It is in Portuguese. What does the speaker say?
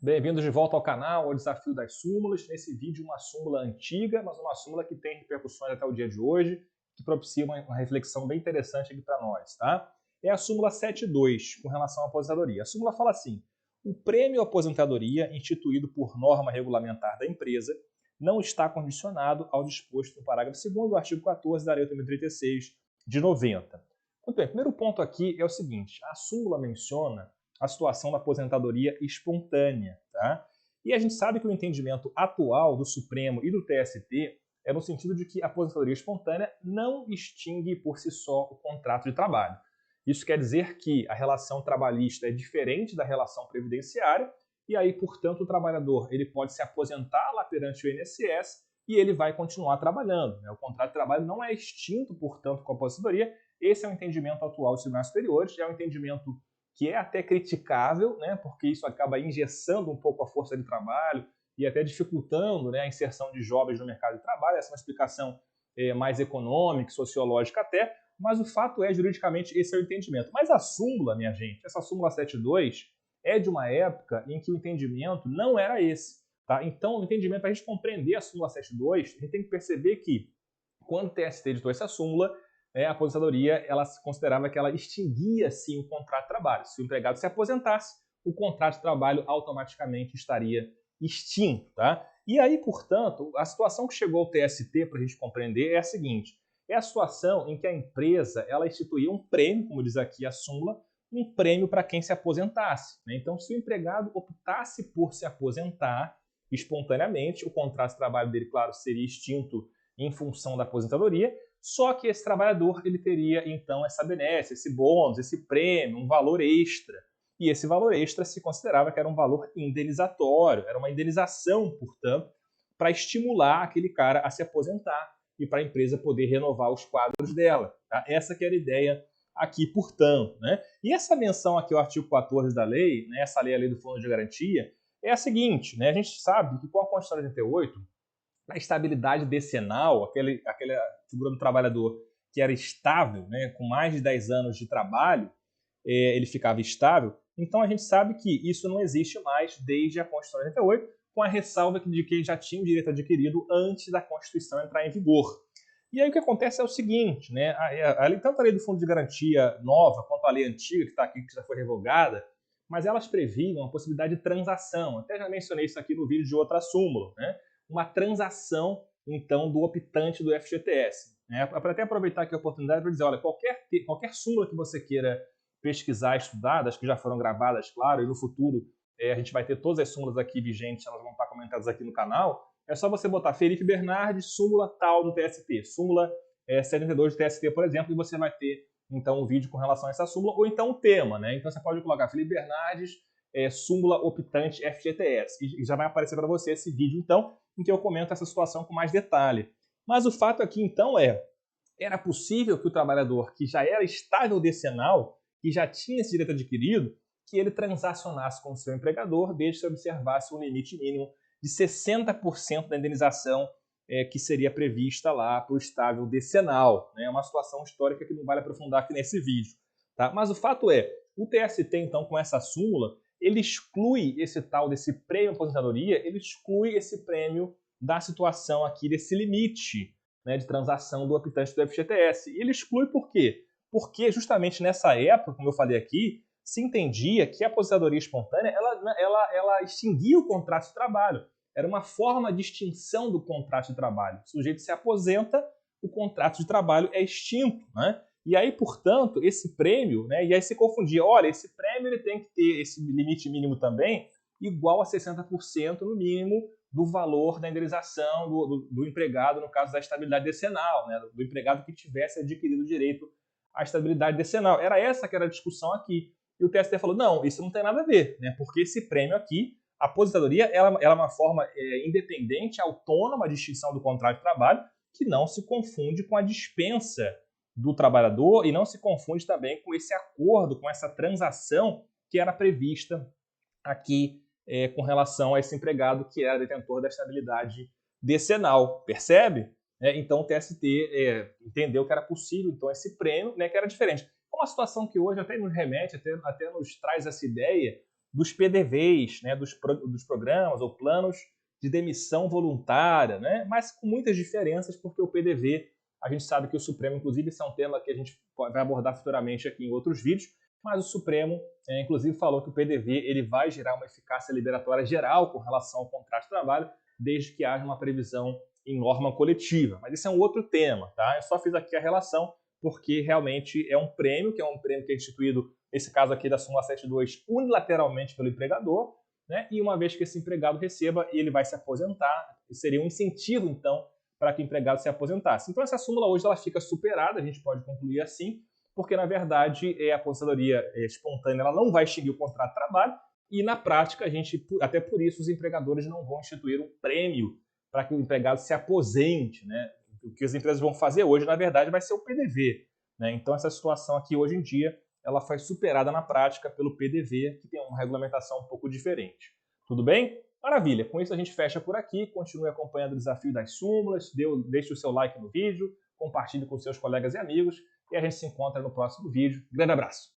Bem-vindos de volta ao canal, ao Desafio das Súmulas. Nesse vídeo, uma súmula antiga, mas uma súmula que tem repercussões até o dia de hoje, que propicia uma reflexão bem interessante aqui para nós, tá? É a súmula 7.2, com relação à aposentadoria. A súmula fala assim: o prêmio aposentadoria instituído por norma regulamentar da empresa não está condicionado ao disposto no parágrafo 2º do artigo 14 da Lei 8.036 de 90. Muito bem, o primeiro ponto aqui é o seguinte: a súmula menciona a situação da aposentadoria espontânea, tá? E a gente sabe que o entendimento atual do Supremo e do TST é no sentido de que a aposentadoria espontânea não extingue por si só o contrato de trabalho. Isso quer dizer que a relação trabalhista é diferente da relação previdenciária e aí, portanto, o trabalhador ele pode se aposentar lá perante o INSS e ele vai continuar trabalhando, né? O contrato de trabalho não é extinto, portanto, com a aposentadoria. Esse é o entendimento atual dos tribunais superiores, é um entendimento que é até criticável, né, porque isso acaba engessando um pouco a força de trabalho e até dificultando, né, a inserção de jovens no mercado de trabalho. Essa é uma explicação mais econômica, sociológica até, mas o fato é, juridicamente, esse é o entendimento. Mas a súmula, minha gente, essa súmula 7.2, é de uma época em que o entendimento não era esse. Tá? Então, o entendimento, para a gente compreender a súmula 7.2, a gente tem que perceber que, quando o TST editou essa súmula, a aposentadoria, ela se considerava que ela extinguia, sim, o contrato de trabalho. Se o empregado se aposentasse, o contrato de trabalho automaticamente estaria extinto. Tá? E aí, portanto, a situação que chegou ao TST, para a gente compreender, é a seguinte: é a situação em que a empresa ela instituía um prêmio, como diz aqui a súmula, um prêmio para quem se aposentasse. Né? Então, se o empregado optasse por se aposentar espontaneamente, o contrato de trabalho dele, claro, seria extinto em função da aposentadoria. Só que esse trabalhador ele teria, então, essa benesse, esse bônus, esse prêmio, um valor extra. E esse valor extra se considerava que era um valor indenizatório, era uma indenização, portanto, para estimular aquele cara a se aposentar e para a empresa poder renovar os quadros dela. Tá? Essa que era a ideia aqui, portanto. Né? E essa menção aqui ao artigo 14 da lei, né, essa lei, a lei do Fundo de Garantia, é a seguinte: né, a gente sabe que com a Constituição de 88, a estabilidade decenal, aquela figura do trabalhador que era estável, né, com mais de 10 anos de trabalho, ele ficava estável. Então a gente sabe que isso não existe mais desde a Constituição de 88, com a ressalva de que já tinha o direito adquirido antes da Constituição entrar em vigor. E aí o que acontece é o seguinte, né, tanto a lei do Fundo de Garantia nova quanto a lei antiga que está aqui, que já foi revogada, mas elas previam a possibilidade de transação. Até já mencionei isso aqui no vídeo de outra súmula, né? Uma transação, então, do optante do FGTS. Né? Para até aproveitar aqui a oportunidade para dizer, olha, qualquer súmula que você queira pesquisar, estudar, das que já foram gravadas, claro, e no futuro a gente vai ter todas as súmulas aqui vigentes, elas vão estar comentadas aqui no canal, é só você botar Felipe Bernardes, súmula tal do TST, súmula 72 do TST, por exemplo, e você vai ter, então, um vídeo com relação a essa súmula, ou então o tema, né? Então você pode colocar Felipe Bernardes, súmula optante FGTS, e já vai aparecer para você esse vídeo, então, em que eu comento essa situação com mais detalhe. Mas o fato aqui, então, era possível que o trabalhador que já era estável decenal, que já tinha esse direito adquirido, que ele transacionasse com o seu empregador, desde que observasse um limite mínimo de 60% da indenização que seria prevista lá para o estável decenal. É uma situação histórica que não vale aprofundar aqui nesse vídeo. Tá? Mas o fato é, o TST, então, com essa súmula, ele exclui esse tal desse prêmio aposentadoria, ele exclui esse prêmio da situação aqui, desse limite, né, de transação do optante do FGTS. E ele exclui por quê? Porque justamente nessa época, como eu falei aqui, se entendia que a aposentadoria espontânea ela extinguia o contrato de trabalho. Era uma forma de extinção do contrato de trabalho. O sujeito se aposenta, o contrato de trabalho é extinto, né? E aí, portanto, esse prêmio, né, e aí se confundia, olha, esse prêmio ele tem que ter esse limite mínimo também, igual a 60% no mínimo do valor da indenização do empregado, no caso da estabilidade decenal, né, do empregado que tivesse adquirido o direito à estabilidade decenal. Era essa que era a discussão aqui. E o TST falou, não, isso não tem nada a ver, né, porque esse prêmio aqui, a aposentadoria, ela é uma forma independente, autônoma de extinção do contrato de trabalho, que não se confunde com a dispensa do trabalhador e não se confunde também com esse acordo, com essa transação que era prevista aqui com relação a esse empregado que era detentor da estabilidade decenal, percebe? Então o TST entendeu que era possível então esse prêmio, né, que era diferente. É uma situação que hoje até nos remete, até nos traz essa ideia dos PDVs, né, dos programas ou planos de demissão voluntária, né, mas com muitas diferenças, porque o PDV, a gente sabe que o Supremo, inclusive, esse é um tema que a gente vai abordar futuramente aqui em outros vídeos, mas o Supremo, inclusive, falou que o PDV ele vai gerar uma eficácia liberatória geral com relação ao contrato de trabalho, desde que haja uma previsão em norma coletiva. Mas isso é um outro tema, tá? Eu só fiz aqui a relação porque realmente é um prêmio que é instituído, nesse caso aqui da súmula 72, unilateralmente pelo empregador, né? E uma vez que esse empregado receba, ele vai se aposentar, seria um incentivo, então, para que o empregado se aposentasse. Então essa súmula hoje ela fica superada, a gente pode concluir assim, porque na verdade a aposentadoria espontânea ela não vai extinguir o contrato de trabalho e na prática, até por isso, os empregadores não vão instituir um prêmio para que o empregado se aposente, né? O que as empresas vão fazer hoje, na verdade, vai ser o PDV, né? Então essa situação aqui hoje em dia ela foi superada na prática pelo PDV, que tem uma regulamentação um pouco diferente. Tudo bem? Maravilha! Com isso a gente fecha por aqui, continue acompanhando o desafio das súmulas, deixe o seu like no vídeo, compartilhe com seus colegas e amigos e a gente se encontra no próximo vídeo. Grande abraço!